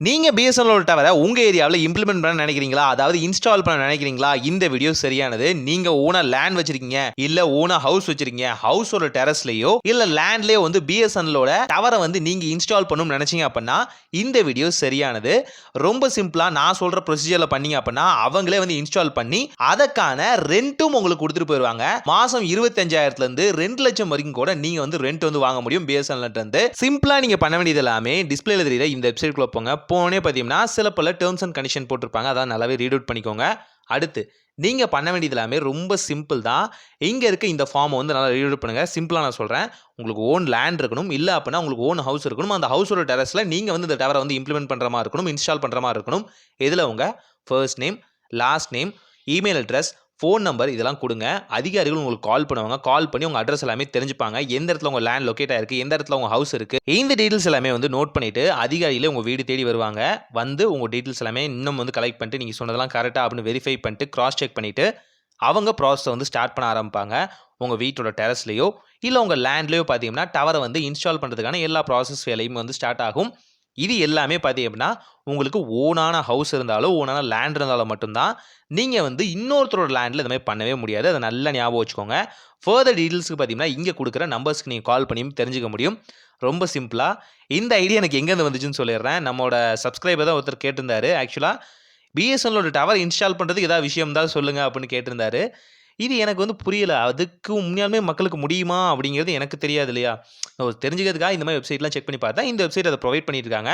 நீங்க பிஎஸ்என்எல் டவரை உங்க ஏரியாவில் இம்ப்ளிமெண்ட் பண்ண நினைக்கிறீங்களா? அதாவது இன்ஸ்டால் பண்ண நினைக்கிறீங்களா? இந்த வீடியோ சரியானது. நீங்க ஓனா லேண்ட் வச்சிருக்கீங்க, இல்ல ஓனா ஹவுஸ் வச்சிருக்கீங்க, ஹவுஸோட டெரஸ்லயோ இல்ல லேண்ட்லயோ வந்து பிஎஸ்என்எலோட டவரை வந்து நீங்க இன்ஸ்டால் பண்ணணும்னு நினைச்சீங்க அப்படின்னா இந்த வீடியோ சரியானது. ரொம்ப சிம்பிளா நான் சொல்ற ப்ரொசீஜர்ல பண்ணீங்க அப்படின்னா அவங்களே வந்து இன்ஸ்டால் பண்ணி அதற்கான ரெண்ட்டும் உங்களுக்கு கொடுத்துட்டு போயிருவாங்க. மாசம் 25,000 இருந்து 2 லட்சம் வரைக்கும் கூட நீங்க வந்து ரெண்ட் வந்து வாங்க முடியும் பிஎஸ்என்எல் இருந்து. சிம்பிளா நீங்க பண்ண வேண்டியது எல்லாமே டிஸ்பிளேல தெரியுற இந்த வெப்சைட்குள்ள போங்க. போனே பார்த்தீங்கன்னா சில பல டேர்ம்ஸ் அண்ட் கண்டிஷன் போட்டிருப்பாங்க. அதான் நல்லாவே ரீட் அவுட் பண்ணிக்கோங்க. அடுத்து நீங்க பண்ண வேண்டியது எல்லாமே ரொம்ப சிம்பிள் தான். இங்க இருக்க இந்த ஃபார்மை வந்து நல்லா ரீட் அவுட் பண்ணுங்க. சிம்பிளா நான் சொல்றேன். உங்களுக்கு ஓன் லேண்ட் இருக்கணும், இல்ல அப்படின்னா உங்களுக்கு ஓன் ஹவுஸ் இருக்கணும். அந்த ஹவுஸோட டெரஸ்ல நீங்க வந்து இந்த டவரை வந்து இம்ப்ளிமெண்ட் பண்ற மாதிரி இருக்கணும், இன்ஸ்டால் பண்ற மாதிரி இருக்கணும். இதுல உங்க first name, last name, email address, phone number இதெல்லாம் கொடுங்க. அதிகாரிகள் உங்களுக்கு கால் பண்ணுவாங்க. கால் பண்ணி உங்கள் அட்ரஸ் எல்லாமே தெரிஞ்சுப்பாங்க. எந்த இடத்துல உங்கள் லேண்ட் லொக்கேட் ஆயிருக்கு, எந்த இடத்துல உங்கள் ஹவுஸ் இருக்குது, இந்த டீட்டெயில்ஸ் எல்லாமே வந்து நோட் பண்ணிவிட்டு அதிகாரிகளே உங்கள் வீடு தேடி வருவாங்க. வந்து உங்கள் டீட்டெயில்ஸ் எல்லாமே இன்னும் வந்து கலெக்ட் பண்ணிட்டு நீங்கள் சொன்னதெல்லாம் கரெக்டாக அப்படின்னு வெரிஃபை பண்ணிட்டு கிராஸ் செக் பண்ணிவிட்டு அவங்க ப்ராசஸை வந்து ஸ்டார்ட் பண்ண ஆரம்பிப்பாங்க. உங்கள் வீட்டோட டெரஸ்லையோ இல்லை உங்கள் லேண்ட்லேயோ பார்த்தீங்கன்னா டவரை வந்து இன்ஸ்டால் பண்ணுறதுக்கான எல்லா ப்ராசஸ் வேலையும் வந்து ஸ்டார்ட் ஆகும். இது எல்லாமே பார்த்தீங்க அப்படின்னா உங்களுக்கு ஓனான ஹவுஸ் இருந்தாலும் ஓனான லேண்ட் இருந்தாலும் மட்டும்தான். நீங்கள் வந்து இன்னொருத்தரோட லேண்டில் இந்த மாதிரி பண்ணவே முடியாது. அதை நல்லா ஞாபகம் வச்சுக்கோங்க. ஃபர்தர் டீட்டெயில்ஸுக்கு பார்த்தீங்கன்னா இங்கே கொடுக்குற நம்பர்ஸ்க்கு நீங்கள் கால் பண்ணியும் தெரிஞ்சுக்க முடியும். ரொம்ப சிம்பிளாக இந்த ஐடியா எனக்கு எங்கேருந்து வந்துச்சுன்னு சொல்லிடுறேன். நம்மளோட சப்ஸ்கிரைபர் தான் ஒருத்தர் கேட்டிருந்தாரு. ஆக்சுவலாக பிஎஸ்என்எலோட டவர் இன்ஸ்டால் பண்ணுறதுக்கு ஏதாவது விஷயம் இருந்தாலும் சொல்லுங்கள் அப்படின்னு கேட்டிருந்தாரு. இது எனக்கு வந்து புரியல. அதுக்கு உண்மையாலுமே மக்களுக்கு முடியுமா அப்படிங்கிறது எனக்கு தெரியாது இல்லையா? தெரிஞ்சுக்கிறதுக்காக இந்த மாதிரி வெப்சைட்லாம் செக் பண்ணி பார்த்தா இந்த வெப்சைட் அதை ப்ரொவைட் பண்ணியிருக்காங்க.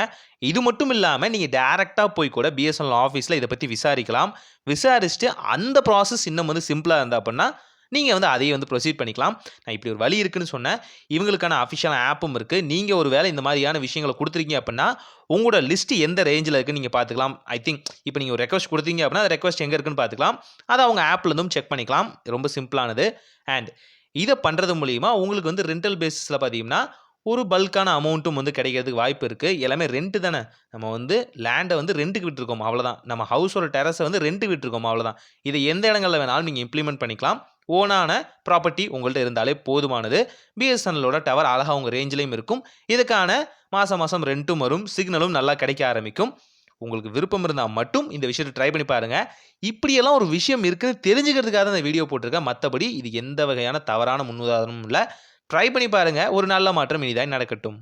இது மட்டும் இல்லாமல் நீங்கள் டேரெக்டா போய் கூட பிஎஸ்என்எல் ஆஃபீஸில் இதை பற்றி விசாரிக்கலாம். விசாரிச்சுட்டு அந்த ப்ராசஸ் இன்னும் வந்து சிம்பிளாக இருந்தால் அப்படின்னா நீங்கள் வந்து அதையும் வந்து ப்ரொசீட் பண்ணிக்கலாம். நான் இப்படி ஒரு வழி இருக்குன்னு சொன்னேன். இவங்களுக்கான அஃபிஷியலான ஆப்பும் இருக்குது. நீங்கள் ஒரு வேளை இந்த மாதிரியான விஷயங்களை கொடுத்துருக்கீங்க அப்படின்னா உங்களோட லிஸ்ட் எந்த ரேஞ்சில் இருக்குன்னு நீங்கள் பார்த்துக்கலாம். ஐ திங்க் இப்போ நீங்கள் ஒரு ரெக்வஸ்ட் கொடுத்தீங்க அப்படின்னா அந்த ரெக்வஸ்ட் எங்கே இருக்குன்னு பார்த்துக்கலாம். அதை அவங்க ஆப்லேருந்தும் செக் பண்ணிக்கலாம். ரொம்ப சிம்பிளானது. அண்ட் இதை பண்ணுறது மூலிமா உங்களுக்கு வந்து ரெண்டல் பேசிஸில் பார்த்தீங்கன்னா ஒரு பல்கான அமௌண்ட்டும் வந்து கிடைக்கிறதுக்கு வாய்ப்பு இருக்குது. எல்லாமே ரெண்ட்டு தானே. நம்ம வந்து லேண்டை வந்து ரெண்ட்டுக்கு விட்டுருக்கோம் அவ்வளோதான். நம்ம ஹவுஸோட டெரஸை வந்து ரெண்ட்டுக்கு விட்டுருக்கோம் அவ்வளோதான். இதை எந்த இடங்களில் வேணாலும் நீங்கள் இம்ப்ளிமெண்ட் பண்ணிக்கலாம். ஓனான ப்ராப்பர்ட்டி உங்கள்கிட்ட இருந்தாலே போதுமானது. பிஎஸ்என்எலோட டவர் அழகாக உங்கள் ரேஞ்சிலையும் இருக்கும். இதுக்கான மாதம் மாதம் ரெண்ட்டும் வரும். சிக்னலும் நல்லா கிடைக்க ஆரம்பிக்கும். உங்களுக்கு விருப்பம் இருந்தால் மட்டும் இந்த விஷயத்தை ட்ரை பண்ணி பாருங்கள். இப்படியெல்லாம் ஒரு விஷயம் இருக்குன்னு தெரிஞ்சுக்கிறதுக்காக தான் இந்த வீடியோ போட்டிருக்கேன். மற்றபடி இது எந்த வகையான தவறான முன்னுதாரணமும் இல்லை. ட்ரை பண்ணி பாருங்கள். ஒரு நல்ல மாற்றம் இனிதான் நடக்கட்டும்.